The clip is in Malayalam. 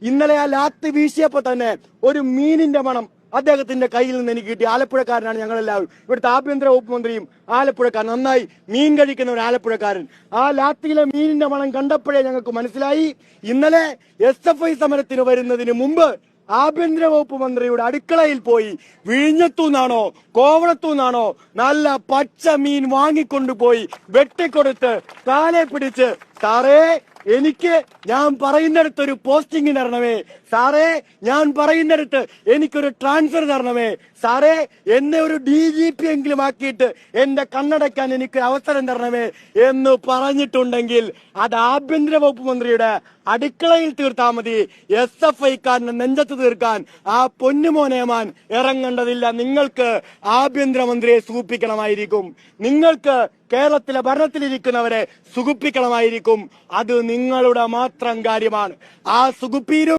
ഇന്നലെ ആ ലാത്തി വീശിയപ്പോ തന്നെ ഒരു മീനിന്റെ മണം അദ്ദേഹത്തിന്റെ കയ്യിൽ നിന്ന് എനിക്ക് കിട്ടി. ആലപ്പുഴക്കാരനാണ് ഞങ്ങളെല്ലാവരും. ഇവിടുത്തെ ആഭ്യന്തര വകുപ്പ് മന്ത്രിയും ആലപ്പുഴക്കാരൻ, നന്നായി മീൻ കഴിക്കുന്ന ഒരു ആലപ്പുഴക്കാരൻ. ആ ലാത്തിയിലെ മീനിന്റെ മണം കണ്ടപ്പോഴേ ഞങ്ങൾക്ക് മനസ്സിലായി ഇന്നലെ SFI സമരത്തിന് വരുന്നതിന് മുമ്പ് ആഭ്യന്തര വകുപ്പ് മന്ത്രിയുടെ അടുക്കളയിൽ പോയി വിഴിഞ്ഞത്തുനിന്നാണോ കോവളത്തുനിന്നാണോ നല്ല പച്ച മീൻ വാങ്ങിക്കൊണ്ടുപോയി വെട്ടിക്കൊടുത്ത് കാലെ പിടിച്ച്, സാറേ എനിക്ക് ഞാൻ പറയുന്നിടത്ത് ഒരു പോസ്റ്റിംഗ് തരണമേ, സാറേ ഞാൻ പറയുന്നിടത്ത് എനിക്കൊരു ട്രാൻസ്ഫർ തരണമേ, സാറേ എന്നെ ഒരു DGP എങ്കിലും ആക്കിയിട്ട് എന്റെ കണ്ണടയ്ക്കാൻ എനിക്ക് അവസരം തരണമേ എന്ന് പറഞ്ഞിട്ടുണ്ടെങ്കിൽ അത് ആഭ്യന്തര വകുപ്പ് മന്ത്രിയുടെ അടുക്കളയിൽ തീർത്താൽ മതി. SFIക്കാരനെ നെഞ്ചത്ത് തീർക്കാൻ ആ പൊന്നുമോനേമാൻ ഇറങ്ങേണ്ടതില്ല. നിങ്ങൾക്ക് ആഭ്യന്തരമന്ത്രിയെ സുഖിപ്പിക്കണമായിരിക്കും, നിങ്ങൾക്ക് കേരളത്തിലെ ഭരണത്തിലിരിക്കുന്നവരെ സുഖിപ്പിക്കണമായിരിക്കും. അത് നിങ്ങളുടെ മാത്രം കാര്യമാണ്. ആ സുഖിപ്പീരും